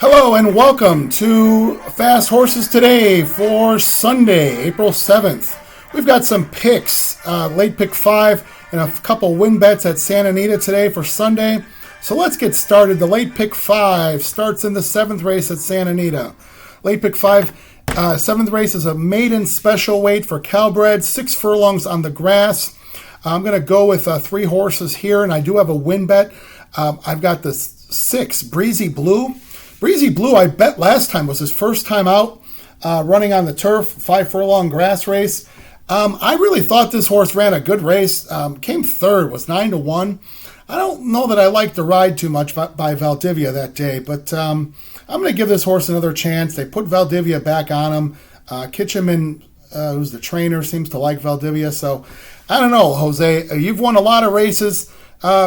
Hello and welcome to Fast Horses Today for Sunday, April 7th. We've got some picks, late pick 5 and a couple win bets at Santa Anita today for Sunday. So let's get started. The late pick 5 starts in the 7th race at Santa Anita. Late pick 5, 7th race is a maiden special weight for Calbred, 6 furlongs on the grass. I'm going to go with 3 horses here, and I do have a win bet. I've got the 6, Breezy Blue. Breezy Blue, I bet last time, was his first time out running on the turf, 5 furlong grass race. I really thought this horse ran a good race. Came third, was 9-1. I don't know that I liked the ride too much by Valdivia that day, but I'm going to give this horse another chance. They put Valdivia back on him. Kitcheman, who's the trainer, seems to like Valdivia. So I don't know, Jose. You've won a lot of races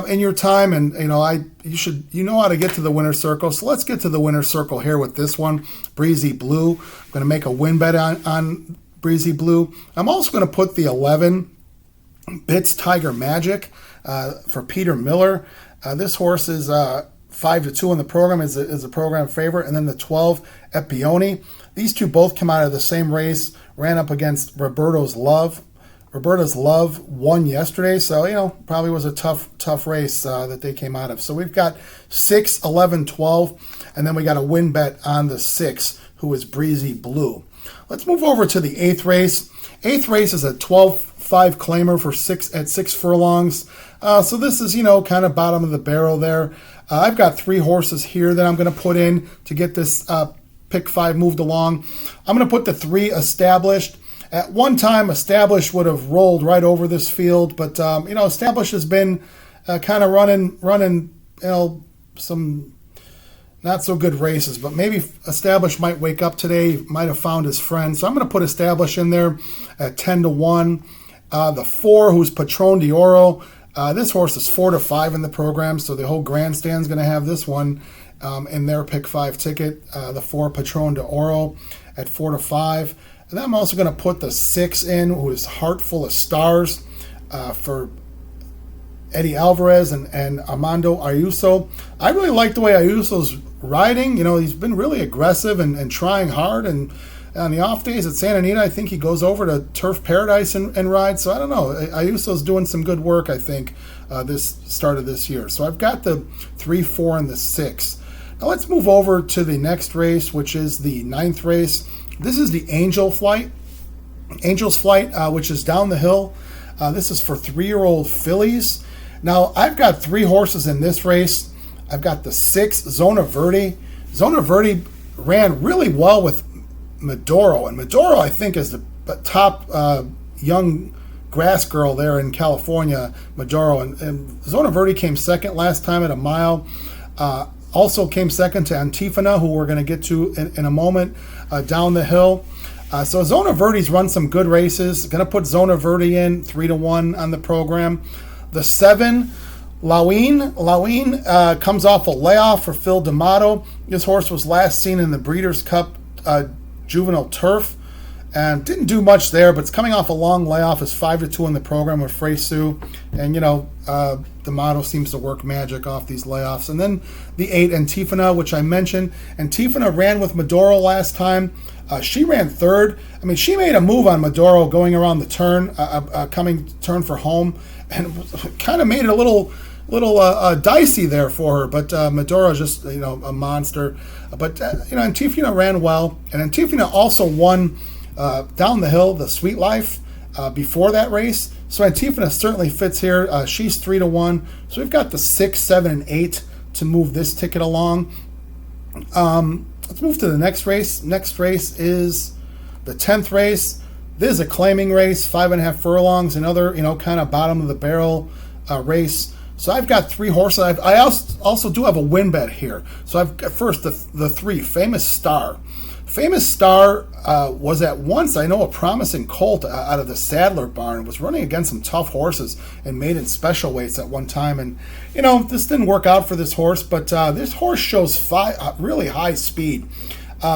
in your time, and you know how to get to the winner's circle. So let's get to the winner's circle here with this one, Breezy Blue. I'm going to make a win bet on Breezy Blue. I'm also going to put the 11 Bits Tiger Magic for Peter Miller. This horse is 5-2 in the program, is a program favorite, and then the 12 Epione. These two both come out of the same race, ran up against Roberto's Love. Roberta's Love won yesterday, so probably was a tough race that they came out of. So we've got 6, 11, 12, and then we got a win bet on the 6, who is Breezy Blue. Let's move over to the 8th race. 8th race is a 12-5 claimer for 6 furlongs. So this is kind of bottom of the barrel there. I've got 3 horses here that I'm going to put in to get this pick 5 moved along. I'm going to put the 3 Established. At one time, Established would have rolled right over this field, but Established has been kind of running some not so good races. But maybe Established might wake up today, might have found his friend. So I'm going to put Established in there at 10-1. The 4, who's Patron de Oro. This horse is 4-5 in the program, so the whole grandstand's going to have this one in their pick 5 ticket. The 4, Patron de Oro, at 4-5. And then I'm also going to put the 6 in, who is Heart Full of Stars, for Eddie Alvarez and Armando Ayuso. I really like the way Ayuso's riding. He's been really aggressive and trying hard. And on the off days at Santa Anita, I think he goes over to Turf Paradise and rides. So I don't know. Ayuso's doing some good work, I think, this start of this year. So I've got the 3, 4, and the 6. Now let's move over to the next race, which is the 9th race. This is the Angel's Flight, which is down the hill. This is for 3-year-old fillies. Now, I've got 3 horses in this race. I've got the 6, Zona Verde. Zona Verde ran really well with Medoro. And Medoro, I think, is the top young grass girl there in California, Medoro. And Zona Verde came second last time at a mile. Also came second to Antifona, who we're going to get to in a moment, down the hill. So Zona Verde's run some good races. Going to put Zona Verde in, 3-1 on the program. The 7, Lawine comes off a layoff for Phil D'Amato. This horse was last seen in the Breeders' Cup Juvenile Turf and didn't do much there, but it's coming off a long layoff. It's 5-2 in the program with Frey Sue. And, D'Amato seems to work magic off these layoffs. And then the 8, Antifona, which I mentioned. Antifona ran with Medoro last time. She ran third. I mean, she made a move on Medoro going around the turn, coming turn for home, and kind of made it a little dicey there for her. But Medoro is just, a monster. But, Antifona ran well. And Antifona also won down the hill, the Sweet Life, before that race. So Antifona certainly fits here. She's 3-1. So we've got the 6, 7, and 8 to move this ticket along. Let's move to the next race. Next race is the 10th race. This is a claiming race, 5.5 furlongs, another, kind of bottom of the barrel race. So I've got 3 horses. I also do have a win bet here. So I've got first the 3, Famous Star. Famous Star was at once, I know, a promising colt out of the Sadler barn. Was running against some tough horses and made in special weights at one time. And, this didn't work out for this horse, but this horse shows really high speed.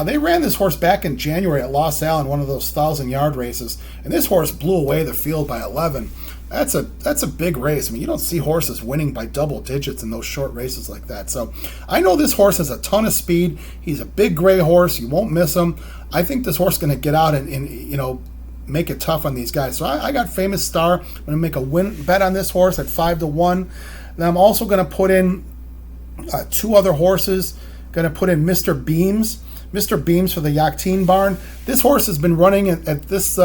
They ran this horse back in January at Los Al in one of those 1,000-yard races, and this horse blew away the field by 11. That's a big race. I mean, you don't see horses winning by double digits in those short races like that. So I know this horse has a ton of speed. He's a big gray horse. You won't miss him. I think this horse is going to get out and make it tough on these guys. So I got Famous Star. I'm going to make a win bet on this horse at 5-1. Then I'm also going to put in two other horses. Going to put in Mr. Beams. Mr. Beams for the Yachtine barn. This horse has been running at this,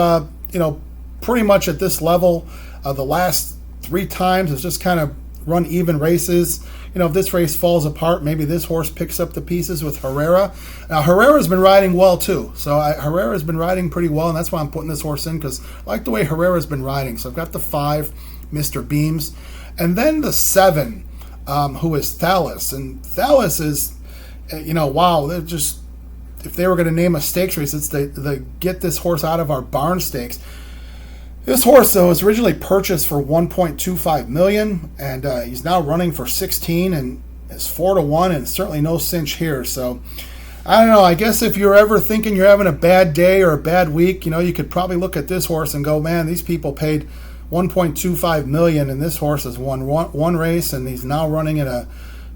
pretty much at this level. The last 3 times has just kind of run even races. If this race falls apart, maybe this horse picks up the pieces with Herrera. Now, Herrera's been riding well, too. So Herrera's been riding pretty well, and that's why I'm putting this horse in, because I like the way Herrera's been riding. So I've got the 5, Mr. Beams. And then the 7, who is Thales. And Thales is, wow, they're just, if they were going to name a stakes race, it's the get this horse out of our barn stakes. This horse, though, was originally purchased for $1.25 million, and he's now running for 16, and is 4-1, and certainly no cinch here. So, I don't know. I guess if you're ever thinking you're having a bad day or a bad week, you could probably look at this horse and go, man, these people paid $1.25 million, and this horse has won one race, and he's now running at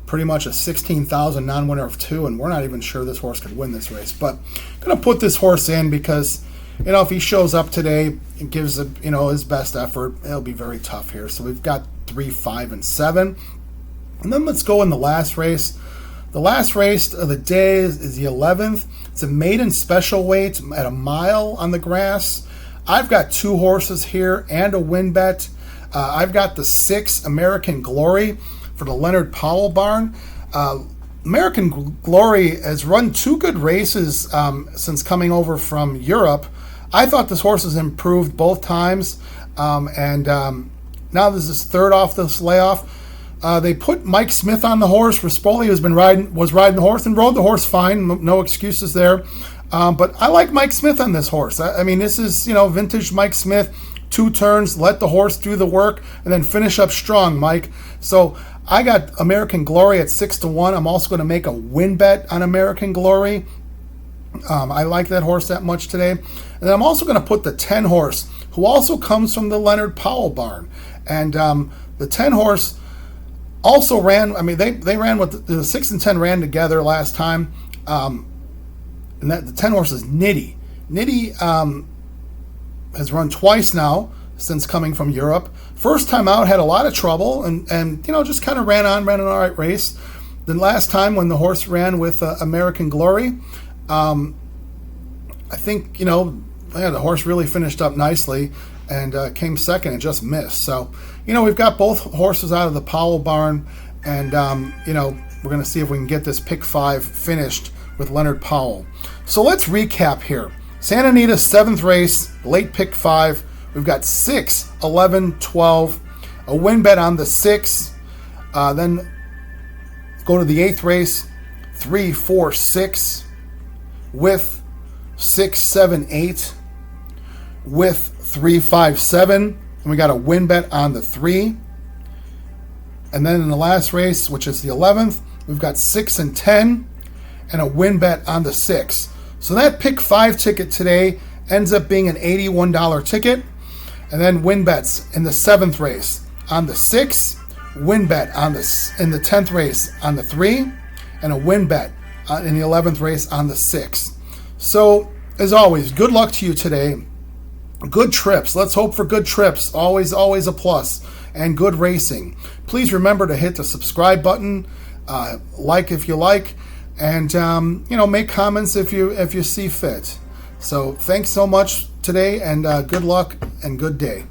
pretty much a 16,000 non-winner of 2, and we're not even sure this horse could win this race. But I'm going to put this horse in because, if he shows up today and gives his best effort, it'll be very tough here. So we've got 3, 5, and 7. And then let's go in the last race. The last race of the day is the 11th. It's a maiden special weight at a mile on the grass. I've got 2 horses here and a win bet. I've got the 6 American Glory for the Leonard Powell barn. American Glory has run 2 good races since coming over from Europe. I thought this horse has improved both times, and now this is 3rd off this layoff. They put Mike Smith on the horse. Rispoli was riding the horse and rode the horse fine. No excuses there. But I like Mike Smith on this horse. I mean, this is vintage Mike Smith. 2 turns, let the horse do the work, and then finish up strong, Mike. So I got American Glory at 6-1. I'm also going to make a win bet on American Glory. I like that horse that much today. And then I'm also going to put the 10 horse, who also comes from the Leonard Powell barn. And the 10 horse also ran, they ran with the 6 and 10 ran together last time. And the 10 horse is Nitty. Nitty has run twice now since coming from Europe. First time out, had a lot of trouble and just kind of ran an all right race. Then last time when the horse ran with American Glory, I think, the horse really finished up nicely and came second and just missed. So, we've got both horses out of the Powell barn, and, we're going to see if we can get this pick 5 finished with Leonard Powell. So let's recap here. Santa Anita's 7th race, late pick 5. We've got 6, 11, 12, a win bet on the 6. Then go to the 8th race, 3, 4, 6, with 6, 7, 8, with 3, 5, 7. And we got a win bet on the 3. And then in the last race, which is the 11th, we've got 6 and 10, and a win bet on the 6. So that pick 5 ticket today ends up being an $81 ticket. And then win bets in the 7th race on the 6, win bet in the 10th race on the 3, and a win bet in the 11th race on the 6. So, as always, good luck to you today. Good trips. Let's hope for good trips. Always a plus. And good racing. Please remember to hit the subscribe button, like if you like, and make comments if you see fit. So thanks so much today, and good luck and good day.